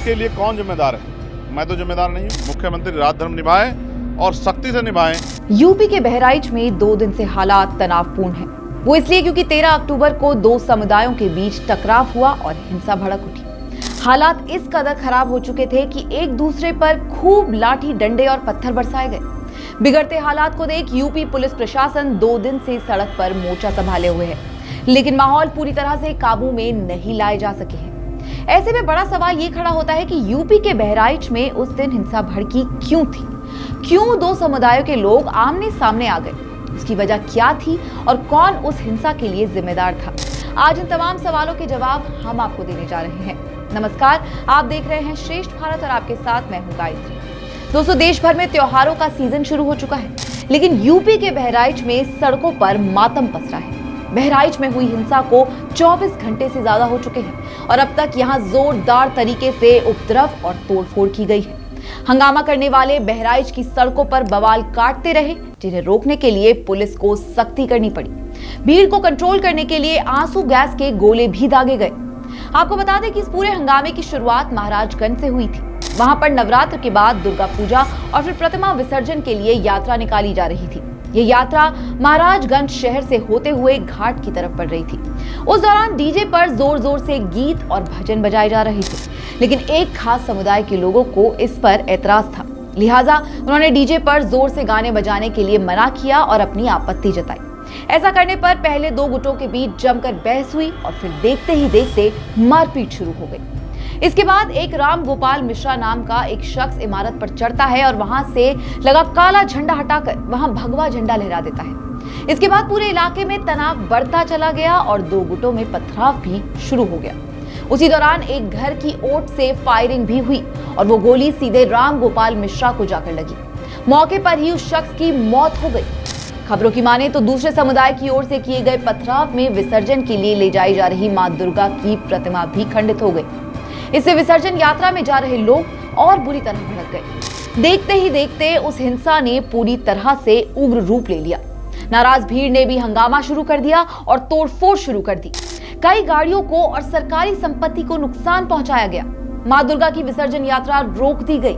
इसके लिए कौन जिम्मेदार है? मैं तो जिम्मेदार नहीं हूँ। मुख्यमंत्री राज धर्म निभाए और सख्ती से निभाएं। यूपी के बहराइच में 2 दिन से हालात तनावपूर्ण हैं। वो इसलिए क्योंकि 13 अक्टूबर को 2 समुदायों के बीच टकराव हुआ और हिंसा भड़क उठी। हालात इस कदर खराब हो चुके थे कि एक दूसरे पर खूब लाठी डंडे और पत्थर बरसाए गए। बिगड़ते हालात को देख यूपी पुलिस प्रशासन 2 दिन से सड़क पर मोर्चा संभाले हुए है, लेकिन माहौल पूरी तरह से काबू में नहीं लाए जा सके हैं। ऐसे में बड़ा सवाल ये खड़ा होता है कि यूपी के बहराइच में उस दिन हिंसा भड़की क्यों थी? क्यों 2 समुदायों के लोग आमने सामने आ गए? उसकी वजह क्या थी और कौन उस हिंसा के लिए जिम्मेदार था? आज इन तमाम सवालों के जवाब हम आपको देने जा रहे हैं। नमस्कार, आप देख रहे हैं श्रेष्ठ भारत और आपके साथ मैं हूं गायत्री। दोस्तों, देश भर में त्योहारों का सीजन शुरू हो चुका है, लेकिन यूपी के बहराइच में सड़कों पर मातम पसरा है। बहराइच में हुई हिंसा को 24 घंटे से ज्यादा हो चुके हैं और अब तक यहां जोरदार तरीके से उपद्रव और तोड़फोड़ की गई है। हंगामा करने वाले बहराइच की सड़कों पर बवाल काटते रहे, जिन्हें रोकने के लिए पुलिस को सख्ती करनी पड़ी। भीड़ को कंट्रोल करने के लिए आंसू गैस के गोले भी दागे गए। आपको बता दें कि इस पूरे हंगामे की शुरुआत महाराजगंज से हुई थी। वहां पर नवरात्र के बाद दुर्गा पूजा और फिर प्रतिमा विसर्जन के लिए यात्रा निकाली जा रही थी। ये यात्रा महाराजगंज शहर से होते हुए घाट की तरफ बढ़ रही थी। उस दौरान डीजे पर जोर जोर से गीत और भजन बजाए जा रहे थे, लेकिन एक खास समुदाय के लोगों को इस पर एतराज था। लिहाजा उन्होंने डीजे पर जोर से गाने बजाने के लिए मना किया और अपनी आपत्ति जताई। ऐसा करने पर पहले 2 गुटों के बीच जमकर बहस हुई और फिर देखते ही देखते मारपीट शुरू हो गई। इसके बाद एक राम गोपाल मिश्रा नाम का एक शख्स इमारत पर चढ़ता है और वहां से लगा काला झंडा हटाकर वहां भगवा झंडा लहरा देता है। इसके बाद पूरे इलाके में तनाव बढ़ता चला गया और 2 गुटों में पथराव भी शुरू हो गया। उसी दौरान एक घर की ओट से फायरिंग भी हुई और वो गोली सीधे राम गोपाल मिश्रा को जाकर लगी। मौके पर ही उस शख्स की मौत हो गई। खबरों की माने तो दूसरे समुदाय की ओर से किए गए पथराव में विसर्जन के लिए ले जाई जा रही मां दुर्गा की प्रतिमा भी खंडित हो गई। इससे विसर्जन यात्रा में जा रहे लोग और बुरी तरह भड़क गए। देखते ही देखते उस हिंसा ने पूरी तरह से उग्र रूप ले लिया। नाराज भीड़ ने भी हंगामा शुरू कर दिया और तोड़फोड़ शुरू कर दी। कई गाड़ियों को और सरकारी संपत्ति को नुकसान पहुंचाया गया। मां दुर्गा की विसर्जन यात्रा रोक दी गई।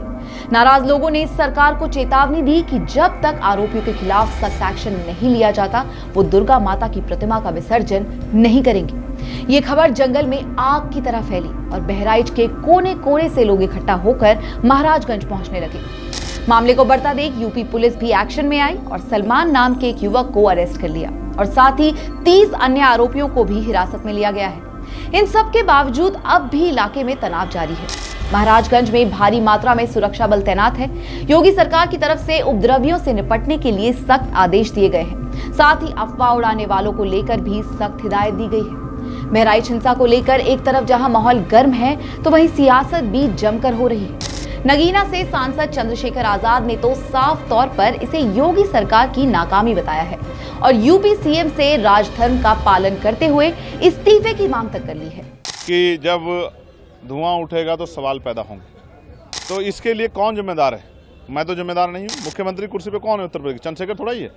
नाराज लोगों ने सरकार को चेतावनी दी कि जब तक आरोपियों के खिलाफ सख्त एक्शन नहीं लिया जाता, वो दुर्गा माता की प्रतिमा का विसर्जन नहीं करेंगे। ये खबर जंगल में आग की तरह फैली और बहराइच के कोने कोने से लोग इकट्ठा होकर महाराजगंज पहुंचने लगे। मामले को बढ़ता देख यूपी पुलिस भी एक्शन में आई और सलमान नाम के एक युवक को अरेस्ट कर लिया और साथ ही 30 अन्य आरोपियों को भी हिरासत में लिया गया है। इन सब के बावजूद अब भी इलाके में तनाव जारी है। महाराजगंज में भारी मात्रा में सुरक्षा बल तैनात है। योगी सरकार की तरफ से उपद्रवियों से निपटने के लिए सख्त आदेश दिए गए हैं। साथ ही अफवाह उड़ाने वालों को लेकर भी सख्त हिदायत दी गई है। बहराइच हिंसा को लेकर एक तरफ जहां माहौल गर्म है, तो वहीं सियासत भी जमकर हो रही है। नगीना से सांसद चंद्रशेखर आजाद ने तो साफ तौर पर इसे योगी सरकार की नाकामी बताया है और यूपी सीएम से राजधर्म का पालन करते हुए इस्तीफे की मांग तक कर ली है कि जब धुआं उठेगा तो सवाल पैदा होंगे। तो इसके लिए कौन जिम्मेदार है? मैं तो जिम्मेदार नहीं हूँ। मुख्यमंत्री कुर्सी पे कौन है उत्तर प्रदेश? चंद्रशेखर थोड़ा ही है,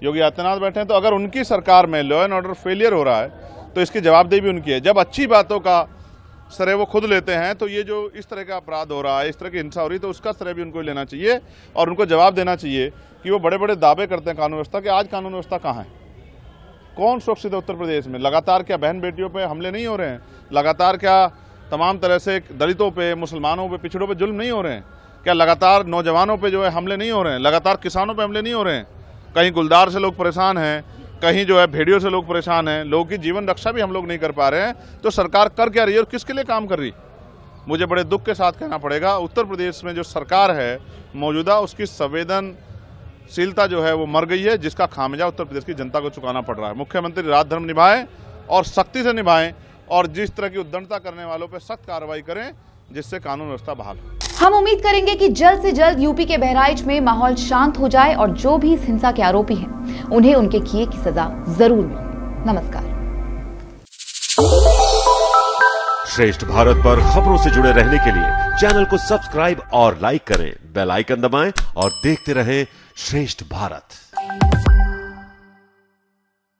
योगी आदित्यनाथ बैठे हैं। तो अगर उनकी सरकार में लॉ एंड ऑर्डर फेलियर हो रहा है तो इसकी जवाबदेही भी उनकी है। जब अच्छी बातों का श्रेय वो खुद लेते हैं, तो ये जो इस तरह का अपराध हो रहा है, इस तरह की हिंसा हो रही है, तो उसका श्रेय भी उनको लेना चाहिए और उनको जवाब देना चाहिए कि वो बड़े बड़े दावे करते हैं कानून व्यवस्था के। आज कानून व्यवस्था कहाँ है? कौन सुरक्षित है उत्तर प्रदेश में? लगातार क्या बहन बेटियों पे हमले नहीं हो रहे हैं? लगातार क्या तमाम तरह से दलितों पे, मुसलमानों पे, पिछड़ों पे जुल्म नहीं हो रहे हैं? क्या लगातार नौजवानों पे जो है हमले नहीं हो रहे हैं? लगातार किसानों पे हमले नहीं हो रहे हैं? कहीं गुलदार से लोग परेशान हैं, कहीं जो है भेड़ियों से लोग परेशान हैं। लोगों की जीवन रक्षा भी हम लोग नहीं कर पा रहे हैं। तो सरकार कर क्या रही है और किसके लिए काम कर रही? मुझे बड़े दुख के साथ कहना पड़ेगा, उत्तर प्रदेश में जो सरकार है मौजूदा, उसकी संवेदनशीलता जो है वो मर गई है, जिसका खामियाजा उत्तर प्रदेश की जनता को चुकाना पड़ रहा है। मुख्यमंत्री राज धर्म निभाएं और सख्ती से निभाएं और जिस तरह की उद्दंडता करने वालों पर सख्त कार्रवाई करें, जिससे कानून व्यवस्था बहाल हो। हम उम्मीद करेंगे कि जल्द से जल्द यूपी के बहराइच में माहौल शांत हो जाए और जो भी इस हिंसा के आरोपी हैं, उन्हें उनके किए की सजा जरूर मिले। नमस्कार। श्रेष्ठ भारत पर खबरों से जुड़े रहने के लिए चैनल को सब्सक्राइब और लाइक करें, बेल आइकन दबाएं और देखते रहें श्रेष्ठ भारत।